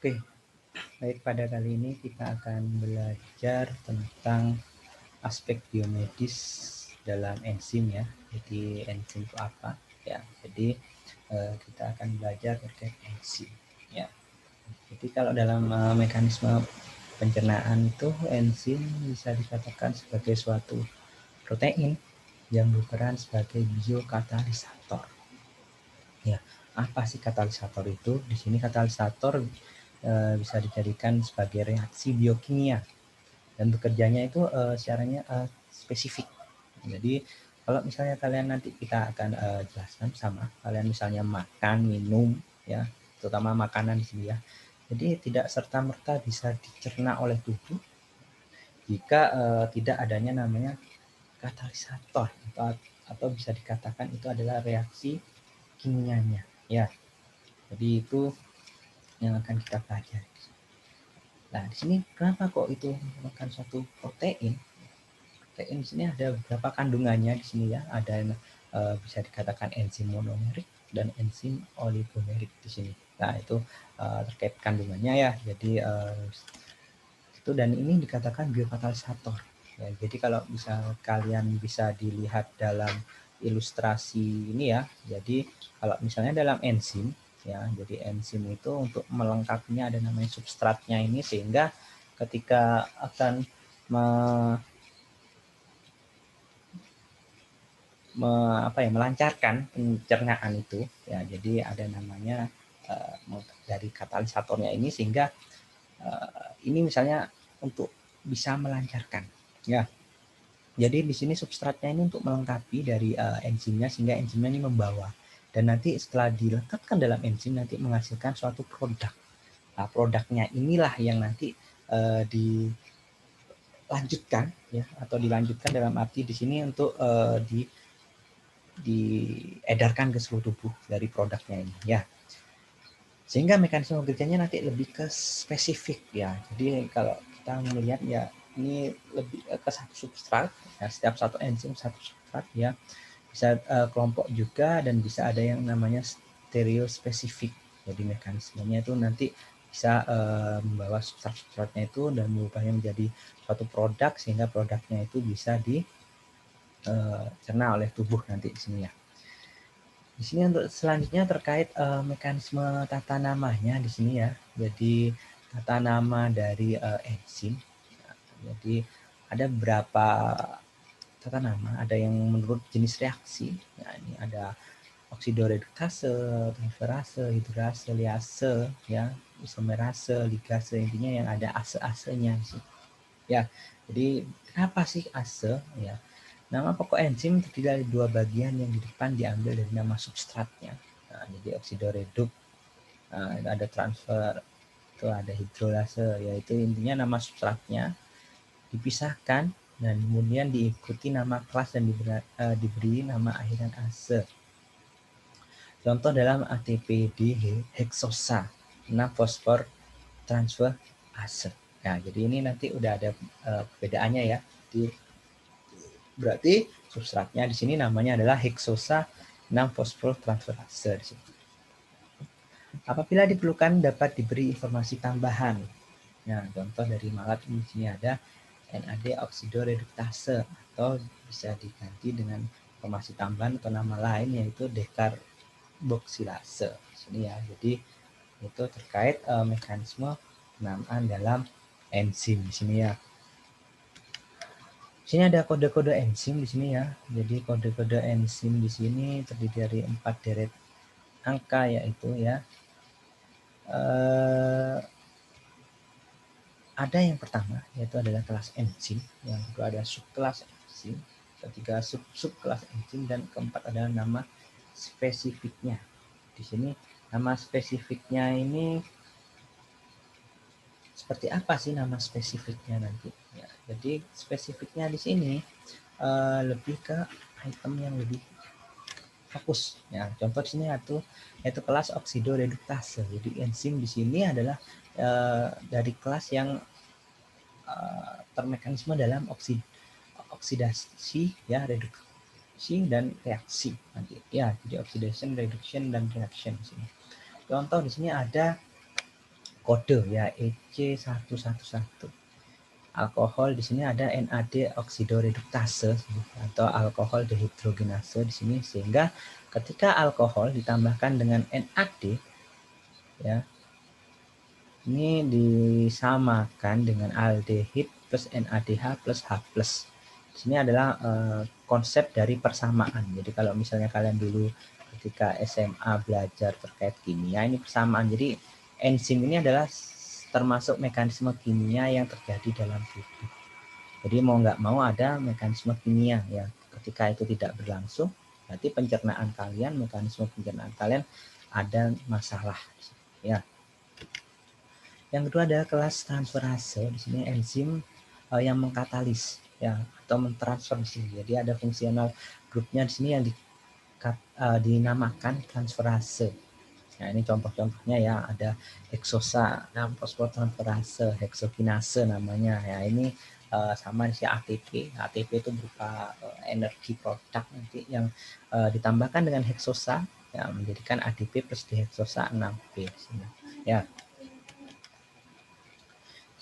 Oke, baik, pada kali ini kita akan belajar tentang aspek biomedis dalam enzim ya. Jadi enzim itu apa? Ya, jadi kita akan belajar terkait enzim ya. Jadi kalau dalam mekanisme pencernaan itu enzim bisa dikatakan sebagai suatu protein yang berperan sebagai biokatalisator. Ya, apa sih katalisator itu? Di sini katalisator bisa dijadikan sebagai reaksi biokimia dan bekerjanya itu caranya spesifik. Jadi kalau misalnya kalian nanti kita akan jelaskan sama kalian misalnya makan, minum ya, terutama makanan di sini ya. Jadi tidak serta-merta bisa dicerna oleh tubuh jika tidak adanya namanya katalisator atau bisa dikatakan itu adalah reaksi kimianya ya. Jadi itu yang akan kita pelajari. Nah, di sini kenapa kok itu merupakan suatu protein? Protein di sini ada beberapa kandungannya di sini ya. Ada yang bisa dikatakan enzim monomerik dan enzim oligomerik di sini. Nah, itu terkait kandungannya ya. Jadi itu, dan ini dikatakan biokatalisator. Ya, jadi kalau bisa kalian bisa dilihat dalam ilustrasi ini ya. Jadi kalau misalnya dalam enzim ya, jadi enzim itu untuk melengkapinya ada namanya substratnya ini, sehingga ketika akan melancarkan pencernaan itu ya, jadi ada namanya dari katalisatornya ini, sehingga ini misalnya untuk bisa melancarkan ya. Jadi di sini substratnya ini untuk melengkapi dari enzimnya, sehingga enzimnya ini membawa, dan nanti setelah dilekatkan dalam enzim nanti menghasilkan suatu produk. Nah, produknya inilah yang nanti dilanjutkan ya, atau dilanjutkan dalam arti di sini untuk diedarkan ke seluruh tubuh dari produknya ini ya. Sehingga mekanisme kerjanya nanti lebih ke spesifik ya. Jadi kalau kita melihat ya, ini lebih ke satu substrat ya, setiap satu enzim satu substrat ya, bisa kelompok juga, dan bisa ada yang namanya stereospesifik. Jadi mekanismenya itu nanti bisa membawa substrat-substratnya itu dan mengubahnya menjadi suatu produk, sehingga produknya itu bisa dicerna oleh tubuh nanti di sini ya. Di sini untuk selanjutnya terkait mekanisme tata namanya di sini ya. Jadi tata nama dari enzim. Jadi ada beberapa tata nama, ada yang menurut jenis reaksi. Nah, ini ada oksidoreduktase, transferase, hidrase, liase, ya, isomerase, ligase, intinya yang ada ase-asenya sih. Ya, jadi kenapa sih ase? Ya, nama pokok enzim terdiri dari dua bagian yang di depan diambil dari nama substratnya. Nah, jadi oksidoreduk, ada transfer, itu ada hidrolase, yaitu intinya nama substratnya dipisahkan dan kemudian diikuti nama kelas dan diberi nama akhiran ase. Contoh dalam ATPD heksosa, 6 fosfor transfer ase. Nah, jadi ini nanti udah ada perbedaannya ya. Berarti substratnya di sini namanya adalah heksosa 6 fosfor transferase di sini. Apabila diperlukan dapat diberi informasi tambahan. Nah, contoh dari malat di sini ada NAD oksidoreduktase, atau bisa diganti dengan informasi tambahan atau nama lain yaitu dekarboksilase. Sini ya. Jadi itu terkait mekanisme penamaan dalam enzim di sini ya. Di sini ada kode-kode enzim di sini ya. Jadi kode-kode enzim di sini terdiri dari 4 deret angka, yaitu ya. Ada yang pertama yaitu adalah kelas enzim, yang kedua ada subkelas enzim, ketiga subkelas enzim, dan keempat adalah nama spesifiknya. Di sini nama spesifiknya ini seperti apa sih nama spesifiknya nanti? Ya, jadi spesifiknya di sini lebih ke item yang lebih fokus. Ya, contoh di sini yaitu kelas oksidoreduktase. Jadi enzim di sini adalah dari kelas yang termekanisme dalam oksidasi ya, reduksi dan reaksi nanti. Ya, jadi oxidation, reduction, dan reaction di sini. Contoh di sini ada kode ya EC111. Alkohol di sini ada NAD oksidoreduktase atau alkohol dehidrogenase di sini, sehingga ketika alkohol ditambahkan dengan NAD ya, ini disamakan dengan aldehid plus NADH plus H+. Di sini adalah konsep dari persamaan. Jadi kalau misalnya kalian dulu ketika SMA belajar terkait kimia, ini persamaan. Jadi enzim ini adalah termasuk mekanisme kimia yang terjadi dalam tubuh. Jadi mau nggak mau ada mekanisme kimia ya. Ketika itu tidak berlangsung, berarti pencernaan kalian, mekanisme pencernaan kalian ada masalah ya. Yang kedua adalah kelas transferase. Di sini enzim yang mengkatalis ya atau mentransfer di sini. Jadi ada fungsional grupnya di sini yang dinamakan transferase. Nah, ini contoh-contohnya ya, ada heksosa, fosfotransferase, heksokinase namanya. Ya, ini sama si ATP. ATP itu berupa energi produk nanti yang ditambahkan dengan heksosa ya, menjadikan ADP plus diheksosa 6P. Ya.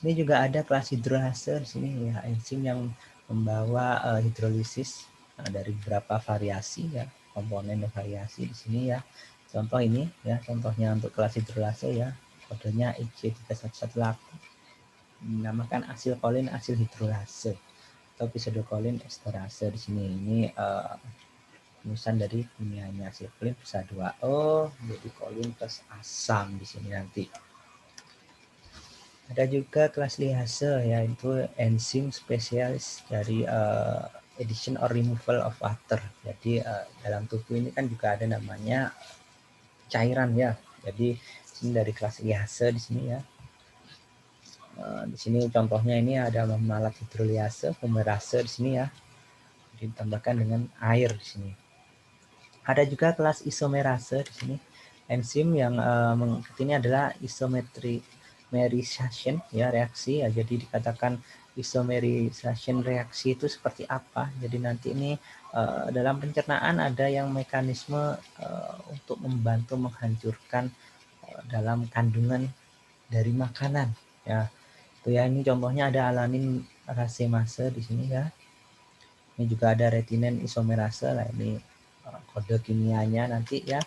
Ini juga ada kelas hidrolase di sini ya, enzim yang membawa hidrolisis dari beberapa variasi ya, komponen dan variasi di sini ya. Contoh ini ya, contohnya untuk kelas hidrolase ya, kodenya EC3118, dinamakan asilkolin asil hidrolase atau pseudokolin esterase di sini. Ini rumusan dari kimianya, asilkolin plus H2O jadi kolin plus asam di sini nanti. Ada juga kelas liase yaitu enzim spesialis dari addition or removal of water. Jadi dalam tubuh ini kan juga ada namanya cairan ya. Jadi ini dari kelas liase di sini ya. Di sini contohnya ini ada malat hidroliase, fumerase di sini ya. Ditambahkan dengan air di sini. Ada juga kelas isomerase di sini. Enzim yang ini adalah isomerization ya, reaksi ya. Jadi dikatakan isomerization reaksi itu seperti apa. Jadi nanti ini dalam pencernaan ada yang mekanisme untuk membantu menghancurkan dalam kandungan dari makanan ya. Itu ya, ini contohnya ada alanin racemase di sini ya. Ini juga ada retinin isomerase lah, ini kode kimianya nanti ya.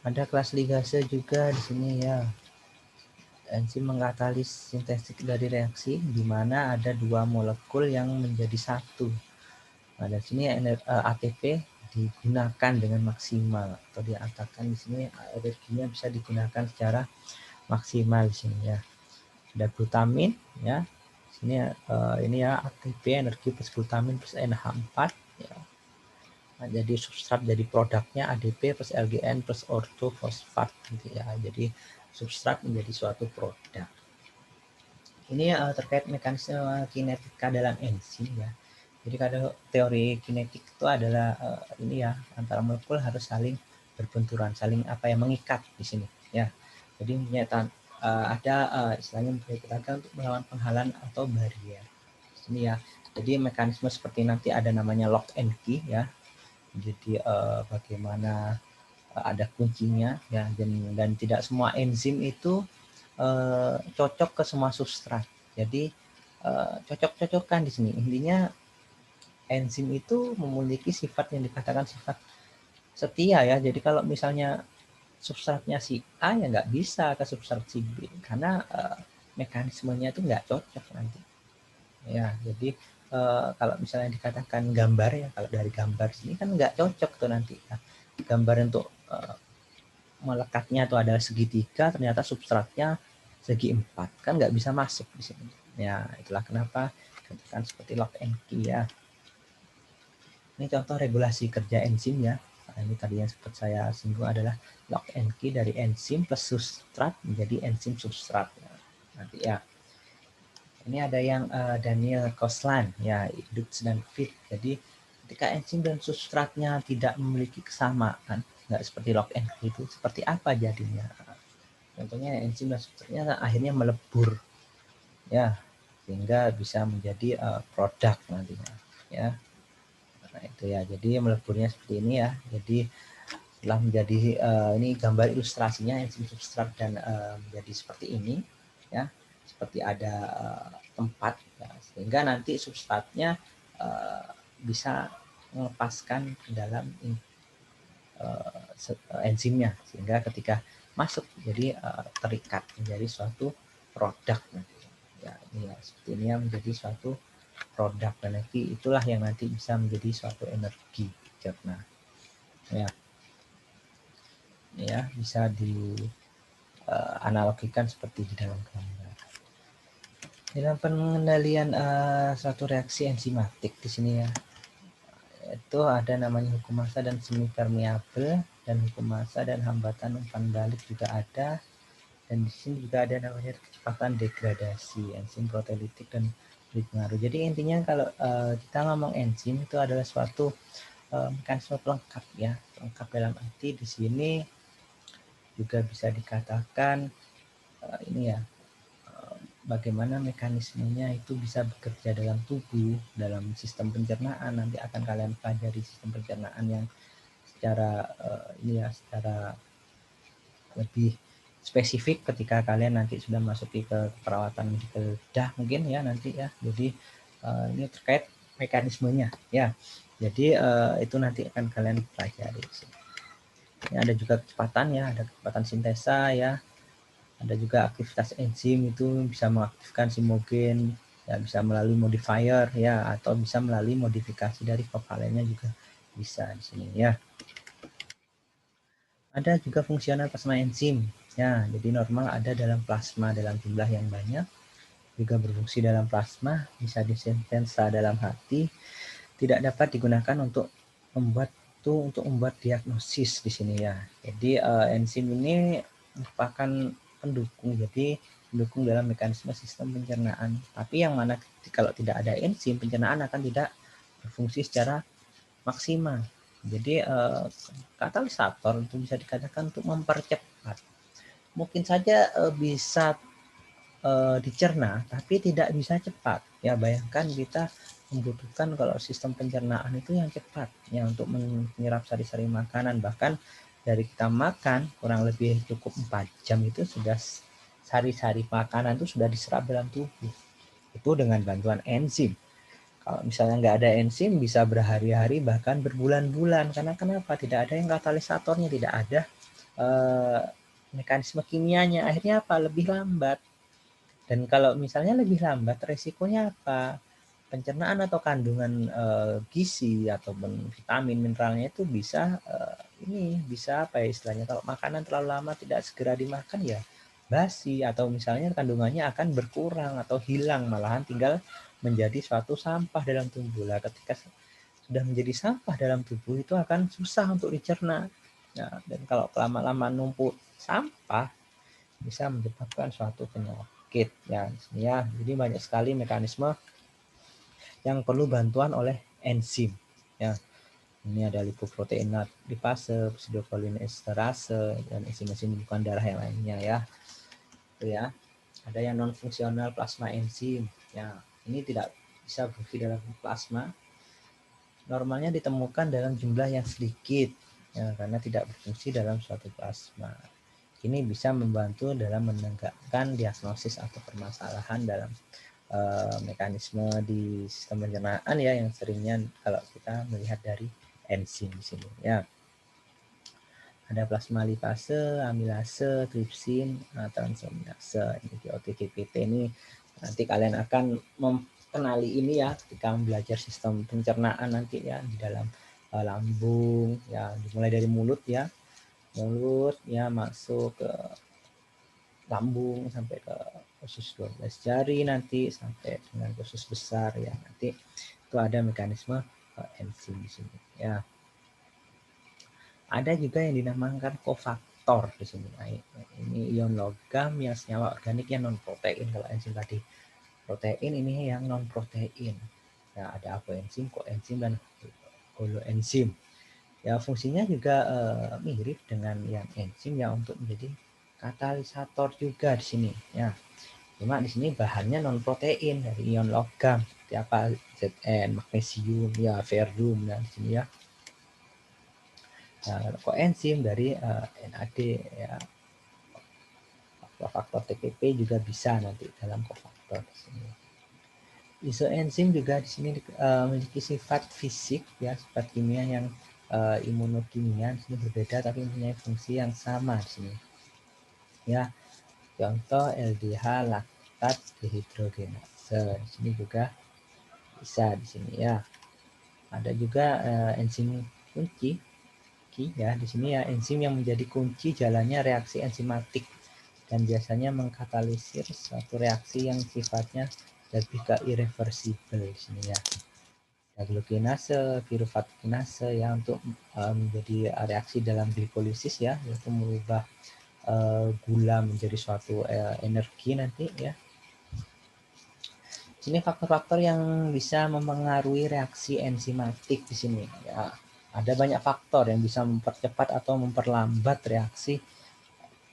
Ada kelas ligase juga di sini ya. Enzim mengkatalis sintetik dari reaksi di mana ada dua molekul yang menjadi satu. Nah, di sini ATP digunakan dengan maksimal atau dikatakan di sini energinya bisa digunakan secara maksimal di sini ya. Ada glutamin ya. Sini ini ya ATP energi plus glutamin plus NH4 ya. Nah, jadi substrat jadi produknya ADP plus LGN plus ortofosfat gitu ya. Jadi substrat menjadi suatu produk. Ini terkait mekanisme kinetika dalam enzim ya. Jadi kalau teori kinetik itu adalah ini ya, antara molekul harus saling berbenturan, saling mengikat di sini ya. Jadi ada istilahnya tenaga untuk melawan penghalang atau barrier. Ini ya. Jadi mekanisme seperti nanti ada namanya lock and key ya. Jadi bagaimana ada kuncinya ya, dan tidak semua enzim itu cocok ke semua substrat. Jadi cocok-cocokan di sini. Intinya enzim itu memiliki sifat yang dikatakan sifat setia ya. Jadi kalau misalnya substratnya si A ya nggak bisa ke substrat si B karena mekanismenya itu nggak cocok nanti. Ya, jadi kalau misalnya dikatakan gambar ya, kalau dari gambar sini kan nggak cocok tuh nanti. Ya. Gambar untuk melekatnya itu adalah segitiga, ternyata substratnya segi 4 kan nggak bisa masuk di sini. Ya, itulah kenapa katakan seperti lock and key ya. Ini contoh regulasi kerja enzim ya. Nah, ini tadi yang sempat saya singgung adalah lock and key dari enzim plus substrat menjadi enzim substrat. Ya. Nanti ya. Ini ada yang Daniel Koslan ya, Dutz dan Fit. Jadi ketika enzim dan substratnya tidak memiliki kesamaan, nggak seperti lock and key itu, seperti apa jadinya? Contohnya enzim dan substratnya akhirnya melebur ya, sehingga bisa menjadi produk nantinya ya. Nah itu ya, jadi meleburnya seperti ini ya. Jadi Setelah menjadi ini gambar ilustrasinya enzim substrat dan menjadi seperti ini ya, seperti ada tempat ya, sehingga nanti substratnya bisa melepaskan ke dalam enzimnya, sehingga ketika masuk jadi terikat menjadi suatu produk ya, ini ya, seperti ini yang menjadi suatu produk, dan nanti itulah yang nanti bisa menjadi suatu energi cerna ya. Ya bisa dianalogikan seperti di dalam gambar. Dalam pengendalian suatu reaksi enzimatik di sini ya, itu ada namanya hukum massa dan semi permeabel, dan hukum massa dan hambatan umpan balik juga ada, dan di sini juga ada namanya kecepatan degradasi enzim proteolitik dan berpengaruh. Jadi intinya kalau kita ngomong enzim itu adalah suatu mekanisme pelengkap ya, pelengkap dalam arti di sini juga bisa dikatakan ini ya, bagaimana mekanismenya itu bisa bekerja dalam tubuh, dalam sistem pencernaan. Nanti akan kalian pelajari sistem pencernaan yang secara ini ya, secara lebih spesifik ketika kalian nanti sudah masuki ke perawatan medical bedah mungkin ya nanti ya. Jadi ini terkait mekanismenya ya. Jadi itu nanti akan kalian pelajari. Ini ada juga kecepatan ya, ada kecepatan sintesa ya. Ada juga aktivitas enzim, itu bisa mengaktifkan simogen ya, bisa melalui modifier ya, atau bisa melalui modifikasi dari kovalennya juga bisa di sini ya. Ada juga fungsional plasma enzim ya, jadi normal ada dalam plasma dalam jumlah yang banyak, juga berfungsi dalam plasma, bisa disintesa dalam hati, tidak dapat digunakan untuk membuat diagnosis di sini ya. Jadi enzim ini merupakan pendukung, jadi pendukung dalam mekanisme sistem pencernaan. Tapi yang mana kalau tidak ada enzim, pencernaan akan tidak berfungsi secara maksimal. Jadi katalisator itu bisa dikatakan untuk mempercepat. Mungkin saja bisa dicerna, tapi tidak bisa cepat. Ya bayangkan kita membutuhkan kalau sistem pencernaan itu yang cepat ya untuk menyerap sari-sari makanan, bahkan dari kita makan kurang lebih cukup 4 jam itu sudah sari-sari makanan itu sudah diserap dalam tubuh, itu dengan bantuan enzim. Kalau misalnya nggak ada enzim bisa berhari-hari bahkan berbulan-bulan, karena kenapa? Tidak ada yang katalisatornya, tidak ada mekanisme kimianya, akhirnya apa? Lebih lambat. Dan kalau misalnya lebih lambat, resikonya apa? Pencernaan atau kandungan gizi ataupun vitamin mineralnya itu bisa ini bisa apa ya istilahnya, kalau makanan terlalu lama tidak segera dimakan ya basi, atau misalnya kandungannya akan berkurang atau hilang, malahan tinggal menjadi suatu sampah dalam tubuh. Lah ketika sudah menjadi sampah dalam tubuh itu akan susah untuk dicerna. Nah, dan kalau lama-lama numpuk sampah bisa menyebabkan suatu penyakit ya. Jadi banyak sekali mekanisme yang perlu bantuan oleh enzim ya. Ini ada lipoprotein lipase, pseudocholinesterase, dan enzim-enzim bukan darah yang lainnya ya. Itu ya. Ada yang non fungsional plasma enzim ya. Ini tidak bisa berfungsi dalam plasma. Normalnya ditemukan dalam jumlah yang sedikit ya, karena tidak berfungsi dalam suatu plasma. Ini bisa membantu dalam menegakkan diagnosis atau permasalahan dalam mekanisme di sistem pencernaan ya, yang seringnya kalau kita melihat dari enzim di sini ya. Ada plasma lipase, amilase, tripsin, transaminase. Ini di OTGPT ini nanti kalian akan mengenali ini ya ketika belajar sistem pencernaan nanti ya, di dalam lambung ya, dimulai dari mulut ya, masuk ke lambung sampai ke usus 12 jari nanti sampai dengan usus besar ya, nanti itu ada mekanisme enzim di sini ya. Ada juga yang dinamakan kofaktor di sini. Nah, ini ion logam yang senyawa organik yang non protein. Kalau enzim tadi protein, ini yang non protein. Nah, ada apoenzim, koenzim, dan holoenzim. Ya, fungsinya juga mirip dengan yang enzim ya, untuk menjadi katalisator juga di sini ya. Cuma di sini bahannya non protein dari ion logam seperti apa, Zn, magnesium ya, ferrum, dan di sini ya. koenzim dari NAD ya. Faktor TPP juga bisa nanti dalam kofaktor di sini. Isoenzim juga di sini memiliki sifat fisik ya, sifat kimia yang imunokimia di sini berbeda tapi mempunyai fungsi yang sama di sini. Ya, contoh LDH laktat dehidrogenase. Di sini juga bisa di sini ya. Ada juga enzim kunci ya, di sini ya enzim yang menjadi kunci jalannya reaksi enzimatik dan biasanya mengkatalisir suatu reaksi yang sifatnya lebih ke irreversible di sini ya. Glukinase, piruvatikinase ya untuk menjadi reaksi dalam glikolisis ya, yaitu merubah gula menjadi suatu energi nanti ya. Sini faktor-faktor yang bisa mempengaruhi reaksi enzimatik di sini ya. Ada banyak faktor yang bisa mempercepat atau memperlambat reaksi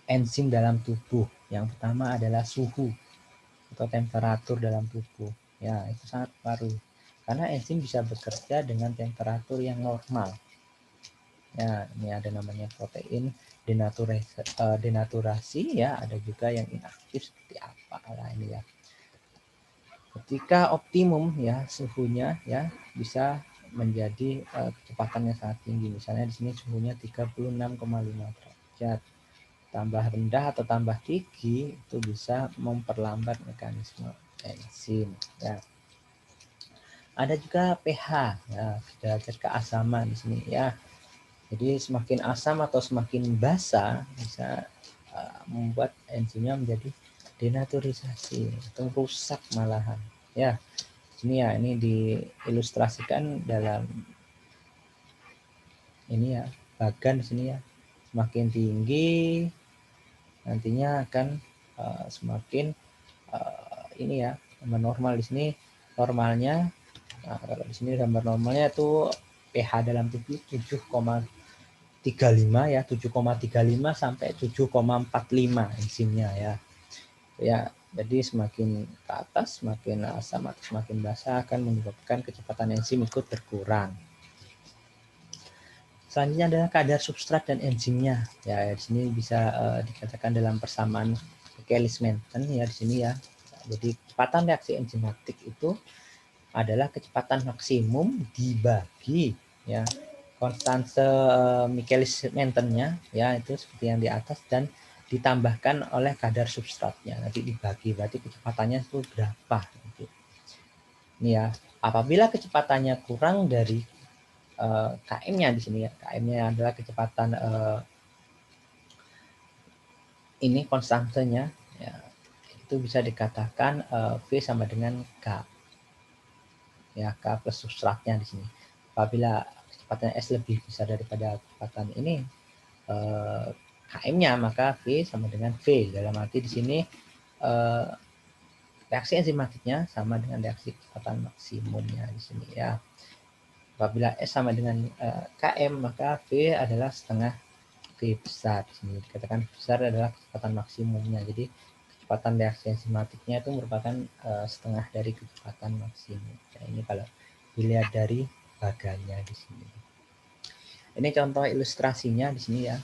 enzim dalam tubuh. Yang pertama adalah suhu atau temperatur dalam tubuh. Ya, itu sangat berpengaruh. Karena enzim bisa bekerja dengan temperatur yang normal. Ya, ini ada namanya protein denaturasi ya, ada juga yang inaktif seperti apa lah ini ya. Ketika optimum ya suhunya ya bisa menjadi kecepatannya sangat tinggi. Misalnya di sini suhunya 36,5 derajat. Tambah rendah atau tambah tinggi itu bisa memperlambat mekanisme enzim ya. Ada juga pH ya, derajat keasaman di sini ya. Jadi semakin asam atau semakin basa bisa membuat enzimnya menjadi denaturisasi atau rusak malahan ya. Ini ya, ini diilustrasikan dalam ini ya, bagan di sini ya. Semakin tinggi nantinya akan semakin ini ya, gambar normal di sini normalnya. Nah, kalau di sini gambar normalnya itu pH dalam tubuh 7,35 ya, 7,35 sampai 7,45 enzimnya ya. Ya, jadi semakin ke atas, semakin asam atau semakin basa akan menyebabkan kecepatan enzim ikut berkurang. Selanjutnya adalah kadar substrat dan enzimnya. Ya, di sini bisa dikatakan dalam persamaan Michaelis-Menten ya di sini ya. Jadi kecepatan reaksi enzimatik itu adalah kecepatan maksimum dibagi ya konstanse Michaelis-Mentennya ya, itu seperti yang di atas, dan ditambahkan oleh kadar substratnya, nanti dibagi berarti kecepatannya itu berapa nanti. Ini ya, apabila kecepatannya kurang dari km-nya di sini ya, km-nya adalah kecepatan ini konstantenya ya, itu bisa dikatakan V sama dengan K ya, K plus substratnya di sini. Apabila kecepatan S lebih besar daripada kecepatan ini km-nya, maka V sama dengan V. Dalam arti di sini reaksi enzimatiknya sama dengan reaksi kecepatan maksimumnya di sini ya. Apabila S sama dengan km, maka V adalah setengah V besar. Di sini dikatakan besar adalah kecepatan maksimumnya. Jadi kecepatan reaksi enzimatiknya itu merupakan setengah dari kecepatan maksimum. Nah, ini kalau dilihat dari bagannya di sini. Ini contoh ilustrasinya di sini ya.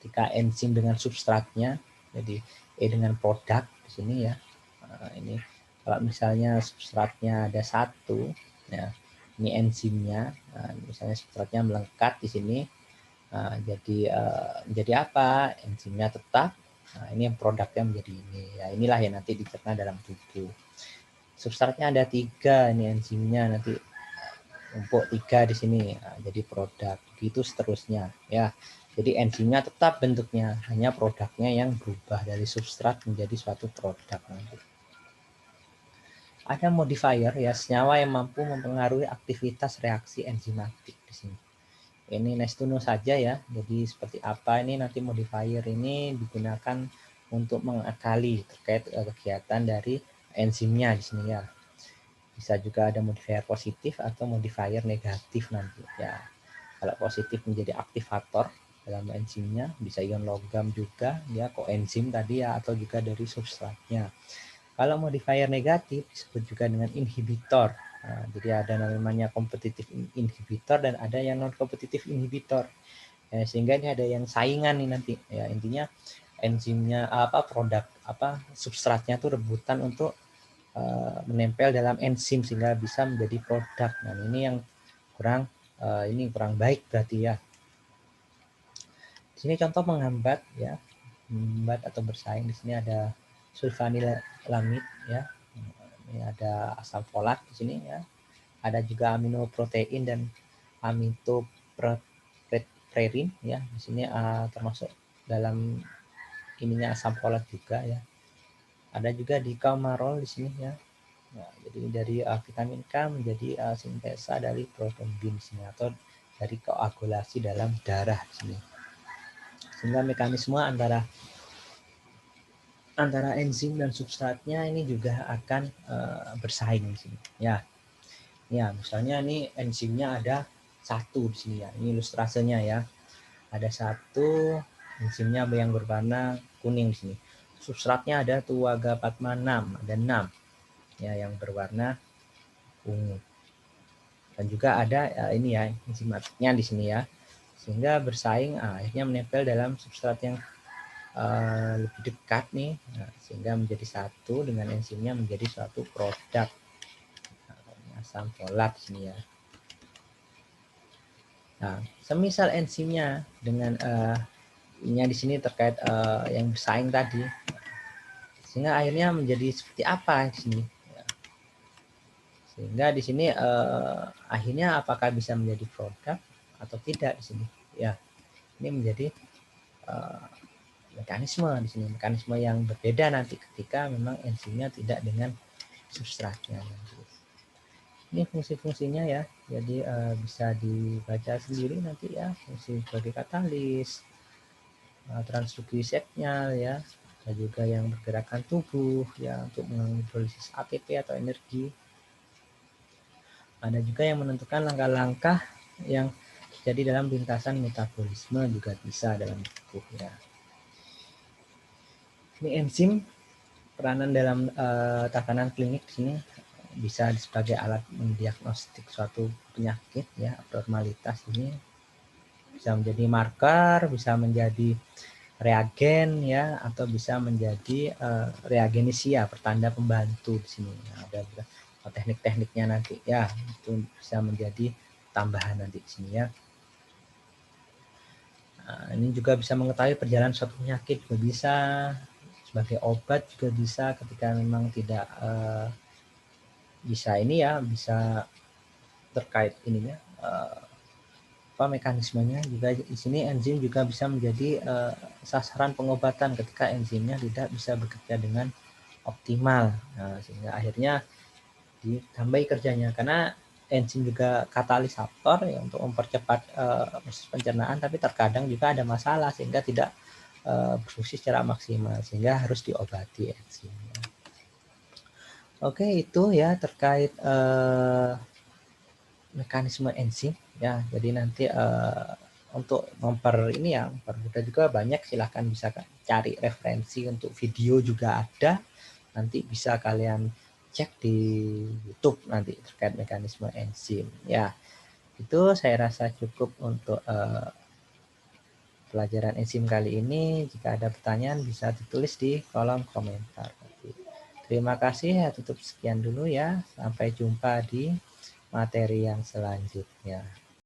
Ketika enzim dengan substratnya, jadi E dengan produk di sini ya. Nah, ini kalau misalnya substratnya ada 1 ya, ini enzimnya. Nah, misalnya substratnya melengkap di sini. Nah, jadi apa? Enzimnya tetap. Nah, ini yang produknya menjadi ini. Ya, inilah yang nanti dicerna dalam tubuh. Substratnya ada 3, ini enzimnya nanti numpuk 3 di sini. Nah, jadi produk. Begitu seterusnya ya. Jadi enzimnya tetap bentuknya, hanya produknya yang berubah dari substrat menjadi suatu produk nanti. Ada modifier ya, senyawa yang mampu mempengaruhi aktivitas reaksi enzimatik di sini. Ini nice to know saja ya. Jadi seperti apa ini nanti modifier ini digunakan untuk mengakali terkait kegiatan dari enzimnya di sini ya. Bisa juga ada modifier positif atau modifier negatif nanti ya. Kalau positif menjadi aktivator dalam enzimnya, bisa ion logam juga ya, koenzim tadi ya, atau juga dari substratnya. Kalau modifier negatif disebut juga dengan inhibitor Jadi ada namanya kompetitif inhibitor dan ada yang non kompetitif inhibitor. Sehingga ini ada yang saingan nih nanti. Ya, intinya enzimnya produk substratnya tuh rebutan untuk menempel dalam enzim sehingga bisa menjadi produk. Nah, ini yang kurang baik berarti ya. Di sini contoh menghambat ya, menghambat atau bersaing. Di sini ada sulfanilamid ya. Ini ada asam folat di sini ya. Ada juga aminoprotein dan amitoprerin ya. Di sini termasuk dalam ininya asam folat juga ya. Ada juga di coumarol di sini ya. Nah, jadi dari vitamin K menjadi sintesa dari protombin di sini atau dari koagulasi dalam darah di sini. Sehingga mekanisme antara enzim dan substratnya ini juga akan bersaing di sini. Ya, misalnya ini enzimnya ada satu di sini ya. Ini ilustrasenya ya. Ada satu enzimnya yang berwarna kuning di sini. Substratnya ada tuagapatma 6, ada 6 ya yang berwarna ungu. Dan juga ada ini ya enzimatiknya di sini ya. Sehingga bersaing akhirnya menempel dalam substrat yang lebih dekat nih, sehingga menjadi satu dengan enzimnya menjadi suatu produk asam folat sini ya. Nah, semisal enzimnya dengan ini di sini terkait yang bersaing tadi, sehingga akhirnya menjadi seperti apa di sini? Sehingga di sini akhirnya apakah bisa menjadi produk atau tidak di sini? Ya, ini menjadi mekanisme di sini, mekanisme yang berbeda nanti ketika memang enzimnya tidak dengan substratnya. Ini fungsi-fungsinya ya, jadi bisa dibaca sendiri nanti ya, fungsi sebagai katalis, transduksi signal ya, ada juga yang bergerakan tubuh ya untuk menghidrolisis ATP atau energi. Ada juga yang menentukan langkah-langkah yang terjadi dalam lintasan metabolisme juga bisa dalam tubuh ya. Ini enzim peranan dalam tatanan klinik di sini bisa sebagai alat mendiagnostik suatu penyakit ya, abnormalitas ini bisa menjadi marker, bisa menjadi reagen ya, atau bisa menjadi reagenisia, pertanda pembantu di sini. Nah, ada teknik-tekniknya nanti ya, itu bisa menjadi tambahan nanti di sini ya. Nah, ini juga bisa mengetahui perjalanan suatu penyakit juga bisa, sebagai obat juga bisa ketika memang tidak bisa ini ya, bisa terkait ininya mekanismenya juga di sini. Enzim juga bisa menjadi sasaran pengobatan ketika enzimnya tidak bisa bekerja dengan optimal. Nah, sehingga akhirnya ditambahi kerjanya, karena enzim juga katalisator ya untuk mempercepat proses pencernaan, tapi terkadang juga ada masalah sehingga tidak berfungsi secara maksimal, sehingga harus diobati enzimnya. Oke, itu ya terkait mekanisme enzim ya. Jadi nanti untuk mempermudah juga banyak, silahkan bisa cari referensi untuk video juga ada, nanti bisa kalian cek di YouTube nanti terkait mekanisme enzim ya. Itu saya rasa cukup untuk pelajaran enzim kali ini. Jika ada pertanyaan bisa ditulis di kolom komentar. Terima kasih ya, tutup sekian dulu ya, sampai jumpa di materi yang selanjutnya.